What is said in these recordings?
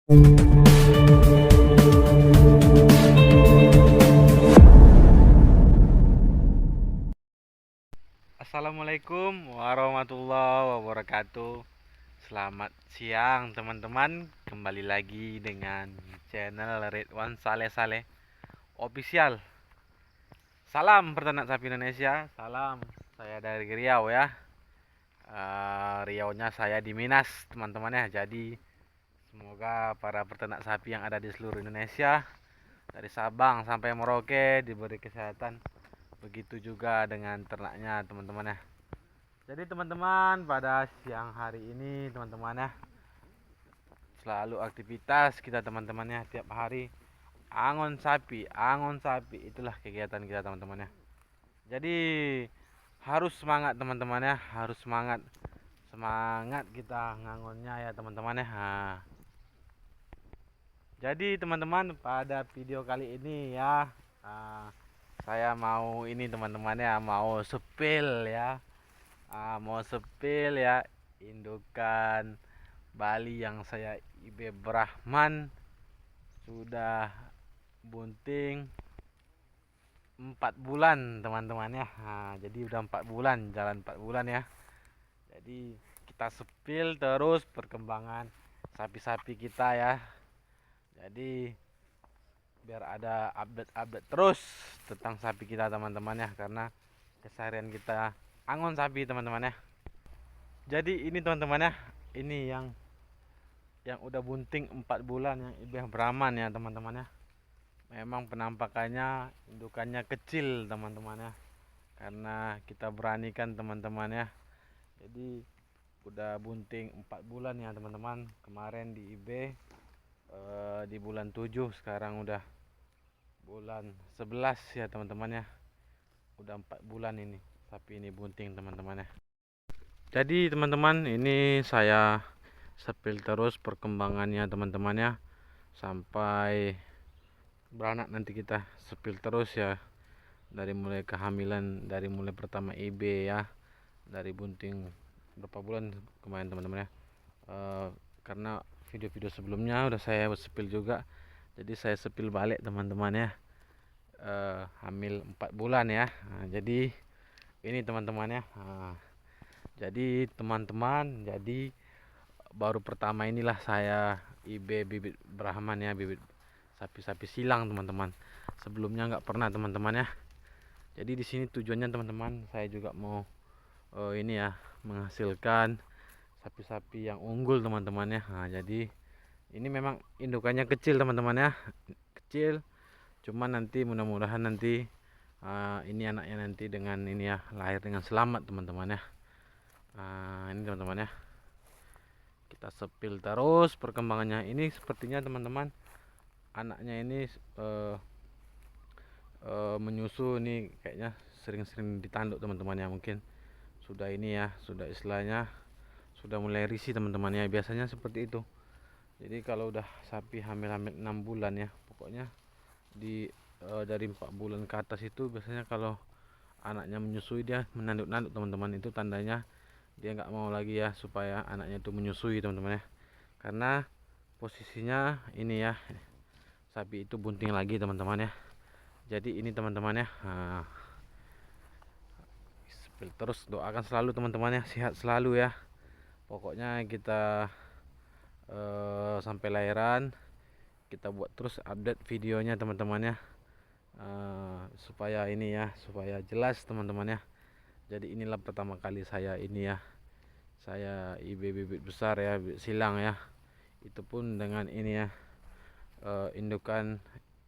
Assalamualaikum warahmatullahi wabarakatuh. Selamat siang teman-teman. Kembali lagi dengan channel Ridwan Saleh Saleh Official. Salam peternak sapi Indonesia. Salam. Saya dari Riau ya. Riaunya saya di Minas teman-teman ya. Jadi semoga para peternak sapi yang ada di seluruh Indonesia dari Sabang sampai Merauke diberi kesehatan. Begitu juga dengan ternaknya teman-teman ya. Jadi teman-teman, pada siang hari ini teman-teman ya, selalu aktivitas kita teman-teman ya, tiap hari angon sapi itulah kegiatan kita teman-teman ya. Jadi harus semangat teman-teman ya, harus semangat. Semangat kita ngangonnya ya teman-teman ya. Nah, jadi teman-teman, pada video kali ini ya, saya mau ini teman-teman ya, mau sepil ya. Mau sepil ya indukan Bali yang saya IB Brahman sudah bunting 4 bulan teman-teman ya. Jadi udah 4 bulan, jalan 4 bulan ya. Jadi kita sepil terus perkembangan sapi-sapi kita ya. Jadi biar ada update-update terus tentang sapi kita teman-teman ya, karena keseharian kita angon sapi teman-teman ya. Jadi ini teman-teman ya, ini yang udah bunting 4 bulan yang IB Brahman ya teman-teman ya. Memang penampakannya indukannya kecil teman-teman ya, karena kita beranikan teman-teman ya. Jadi udah bunting 4 bulan ya teman-teman. Kemarin di IB di bulan 7, sekarang udah bulan 11 ya teman-teman ya. Udah 4 bulan ini sapi ini bunting teman-teman ya. Jadi teman-teman, ini saya sepil terus perkembangannya teman-teman ya, sampai beranak nanti kita sepil terus ya, dari mulai kehamilan, dari mulai pertama IB ya, dari bunting berapa bulan kemarin teman-teman ya. Karena video-video sebelumnya udah saya sepil juga, jadi saya sepil balik teman-teman ya. Hamil 4 bulan ya. Jadi ini teman-teman ya. Jadi teman-teman, jadi baru pertama inilah saya IB bibit Brahman ya, bibit sapi-sapi silang teman-teman. Sebelumnya nggak pernah teman-teman ya. Jadi di sini tujuannya teman-teman, saya juga mau ini ya, menghasilkan sapi-sapi yang unggul teman-teman ya. Jadi ini memang indukannya kecil teman-teman ya, kecil. Cuman nanti mudah-mudahan nanti ini anaknya nanti dengan ini ya, lahir dengan selamat teman-teman ya. Ini teman-teman ya, kita sepil terus perkembangannya. Ini sepertinya teman-teman, anaknya ini menyusu nih, kayaknya sering-sering ditanduk teman-teman ya. Mungkin sudah ini ya, sudah istilahnya sudah mulai risih teman-teman ya. Biasanya seperti itu. Jadi kalau udah sapi hamil-hamil 6 bulan ya, pokoknya di dari 4 bulan ke atas itu biasanya kalau anaknya menyusui dia menanduk-nanduk teman-teman. Itu tandanya dia nggak mau lagi ya supaya anaknya itu menyusui teman-teman ya, karena posisinya ini ya, sapi itu bunting lagi teman-teman ya. Jadi ini teman-teman ya, terus doakan selalu teman-teman ya, sehat selalu ya. Pokoknya kita sampai lahiran kita buat terus update videonya teman-teman ya, supaya ini ya, supaya jelas teman-teman ya. Jadi inilah pertama kali saya ini ya, saya IB bibit besar ya, bibit silang ya. Itu pun dengan ini ya, indukan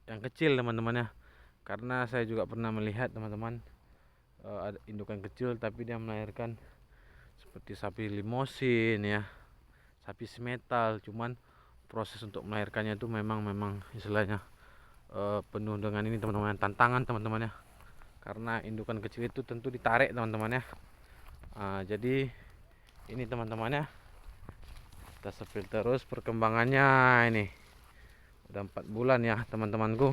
yang kecil teman-teman ya. Karena saya juga pernah melihat teman-teman, ada indukan kecil tapi dia melahirkan seperti sapi limosin ya, sapi semetal. Cuman proses untuk melahirkannya itu memang istilahnya penuh dengan ini teman-teman, tantangan teman-teman ya. Karena indukan kecil itu tentu ditarik teman-teman ya. Jadi ini teman-teman ya, kita sepil terus perkembangannya. Ini udah 4 bulan ya teman-temanku.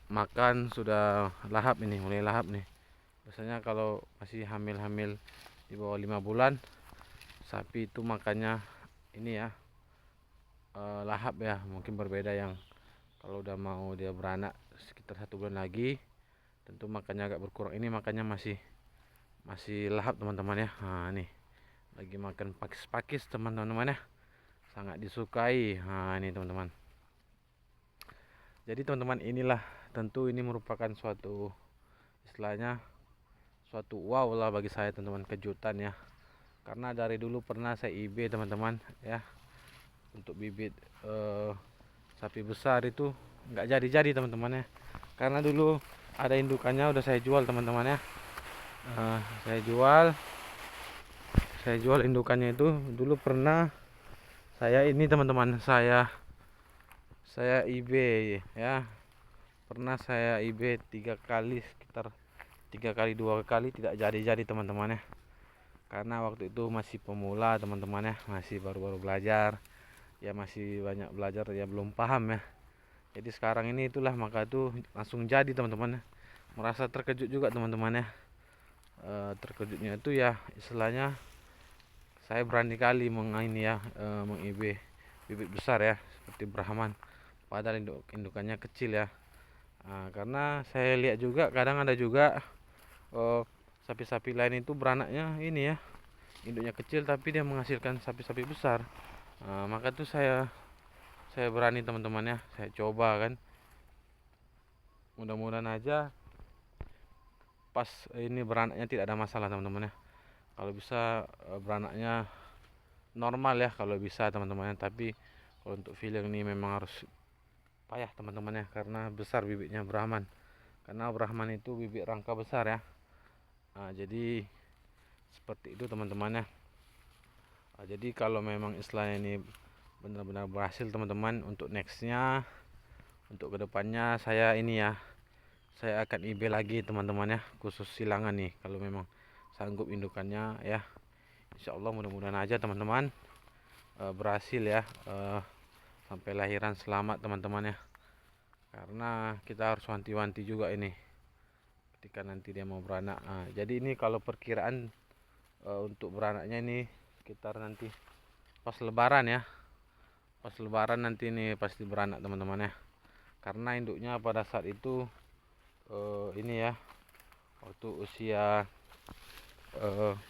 Makan sudah lahap, ini mulai lahap nih. Biasanya kalau masih hamil-hamil di bawah 5 bulan, sapi itu makannya ini ya, lahap ya, mungkin berbeda yang kalau udah mau dia beranak sekitar 1 bulan lagi tentu makannya agak berkurang. Ini makannya masih masih lahap teman-teman ya. Nah nih lagi makan pakis-pakis teman-teman ya, sangat disukai. Nah ini teman-teman, jadi teman-teman inilah, tentu ini merupakan suatu istilahnya suatu wow lah bagi saya teman-teman, kejutan ya, karena dari dulu pernah saya IB teman-teman ya, untuk bibit sapi besar itu nggak jadi-jadi teman-teman ya, karena dulu ada indukannya udah saya jual teman-teman ya. Eh, saya jual saya jual indukannya itu dulu pernah saya ini teman-teman, saya IB ya, pernah saya IB 3 kali, sekitar 3 kali 2 kali tidak jadi-jadi teman-teman ya, karena waktu itu masih pemula teman-teman ya, masih baru-baru belajar ya, masih banyak belajar ya, belum paham ya. Jadi sekarang ini itulah, maka itu langsung jadi teman-teman ya, merasa terkejut juga teman-teman ya. Terkejutnya itu ya istilahnya saya berani kali ini ya, meng-IB bibit besar ya seperti Brahman, padahal indukannya kecil ya. Karena saya lihat juga kadang ada juga sapi-sapi lain itu beranaknya ini ya, induknya kecil tapi dia menghasilkan sapi-sapi besar. Maka tuh saya berani teman-teman ya, saya coba kan, mudah-mudahan aja pas ini beranaknya tidak ada masalah teman-teman ya, kalau bisa beranaknya normal ya kalau bisa teman-teman ya. Tapi kalau untuk feeling ini memang harus payah teman-teman ya, karena besar bibitnya Brahman, karena Brahman itu bibit rangka besar ya. Jadi seperti itu teman-teman ya. Jadi kalau memang istilahnya ini benar-benar berhasil teman-teman, untuk nextnya, untuk kedepannya saya ini ya, saya akan IB lagi teman-teman ya, khusus silangan nih kalau memang sanggup indukannya ya. Insya Allah mudah-mudahan aja teman-teman berhasil ya, sampai lahiran selamat teman-teman ya, karena kita harus wanti-wanti juga ini ketika nanti dia mau beranak. Jadi ini kalau perkiraan untuk beranaknya ini sekitar nanti pas lebaran ya, pas lebaran nanti ini pasti beranak teman-teman ya, karena induknya pada saat itu ini ya, waktu usia 3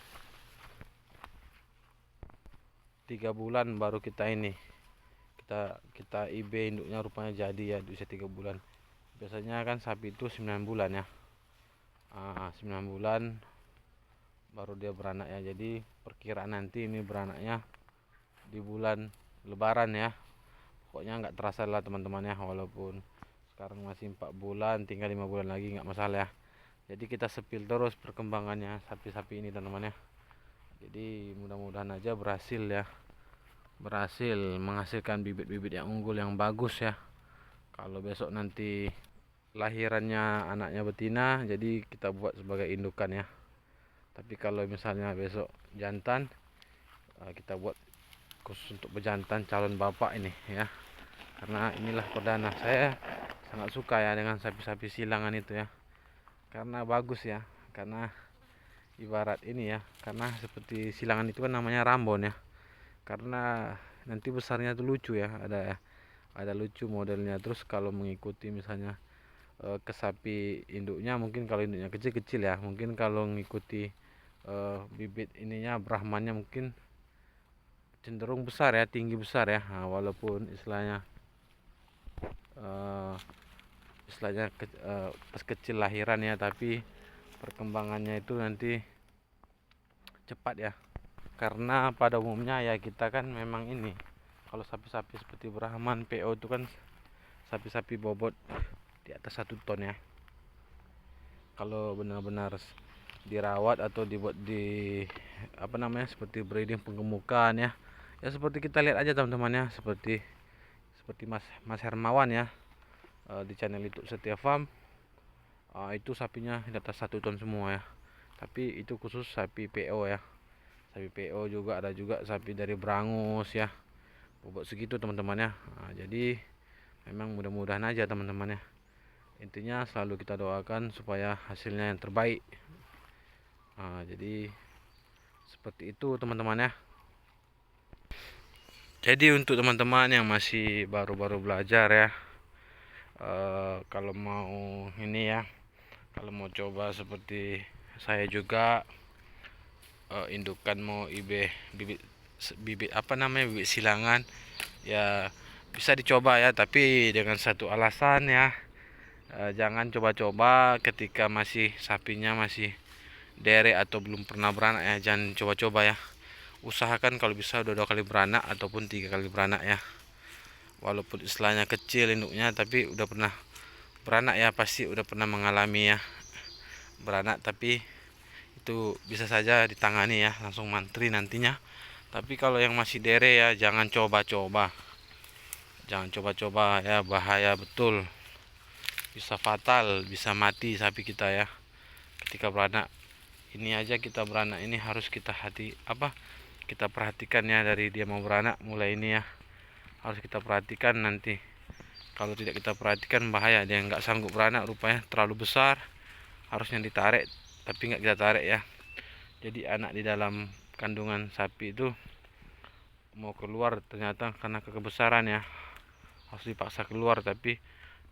bulan baru kita ini kita IB induknya, rupanya jadi ya di usia 3 bulan. Biasanya kan sapi itu 9 bulan ya, 9 bulan baru dia beranak ya. Jadi perkiraan nanti ini beranaknya di bulan lebaran ya, pokoknya nggak terasa lah teman-teman ya, walaupun sekarang masih 4 bulan, tinggal 5 bulan lagi nggak masalah ya. Jadi kita sepil terus perkembangannya sapi-sapi ini teman-teman ya. Jadi mudah-mudahan aja berhasil ya, berhasil menghasilkan bibit-bibit yang unggul yang bagus ya. Kalau besok nanti lahirannya anaknya betina, jadi kita buat sebagai indukan ya. Tapi kalau misalnya besok jantan, kita buat khusus untuk pejantan calon bapak ini ya, karena inilah perdana. Saya sangat suka ya dengan sapi-sapi silangan itu ya, karena bagus ya, karena ibarat ini ya, karena seperti silangan itu kan namanya rambon ya, karena nanti besarnya itu lucu ya, ada lucu modelnya. Terus kalau mengikuti misalnya ke sapi induknya, mungkin kalau induknya kecil-kecil ya, mungkin kalau mengikuti bibit ininya Brahmannya mungkin cenderung besar ya, tinggi besar ya. Walaupun istilahnya pas kecil lahiran ya, tapi perkembangannya itu nanti cepat ya, karena pada umumnya ya kita kan memang ini, kalau sapi-sapi seperti Brahman PO itu kan sapi-sapi bobot di atas 1 ton ya. Kalau benar-benar dirawat atau dibuat di apa namanya, seperti breeding penggemukan ya, ya seperti kita lihat aja teman-teman ya, seperti Mas Hermawan ya, di channel YouTube Setia Farm. Itu sapinya di atas 1 ton semua ya, tapi itu khusus sapi PO ya. Sapi PO juga ada, juga sapi dari Brangus ya, bobot segitu teman-teman ya. Jadi memang mudah-mudahan aja teman-teman ya, intinya selalu kita doakan supaya hasilnya yang terbaik. Jadi seperti itu teman-teman ya. Jadi untuk teman-teman yang masih baru-baru belajar ya, kalau mau ini ya, kalau mau coba seperti saya juga, indukan mau bibit bibit apa namanya, bibit silangan ya, bisa dicoba ya, tapi dengan satu alasan ya, jangan coba-coba ketika masih sapinya masih dere atau belum pernah beranak ya, jangan coba-coba ya. Usahakan kalau bisa udah 2 kali beranak ataupun 3 kali beranak ya, walaupun istilahnya kecil induknya tapi udah pernah beranak ya, pasti udah pernah mengalami ya beranak. Tapi itu bisa saja ditangani ya, langsung mantri nantinya. Tapi kalau yang masih dere ya, jangan coba-coba, jangan coba-coba ya, bahaya betul, bisa fatal, bisa mati sapi kita ya ketika beranak. Ini aja kita beranak ini harus kita kita perhatikan ya, dari dia mau beranak mulai ini ya, harus kita perhatikan. Nanti kalau tidak kita perhatikan bahaya, dia nggak sanggup beranak, rupanya terlalu besar, harusnya ditarik tapi nggak kita tarik ya. Jadi anak di dalam kandungan sapi itu mau keluar, ternyata karena kebesaran ya harus dipaksa keluar, tapi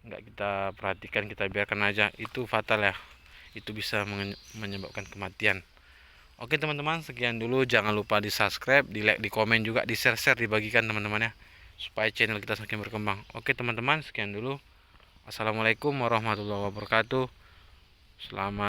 nggak kita perhatikan, kita biarkan aja, itu fatal ya, itu bisa menyebabkan kematian. Oke teman-teman, sekian dulu, jangan lupa di subscribe, di like, di komen juga, di share, dibagikan teman-teman ya, supaya channel kita semakin berkembang. Oke teman-teman, sekian dulu. Assalamualaikum warahmatullahi wabarakatuh. Selamat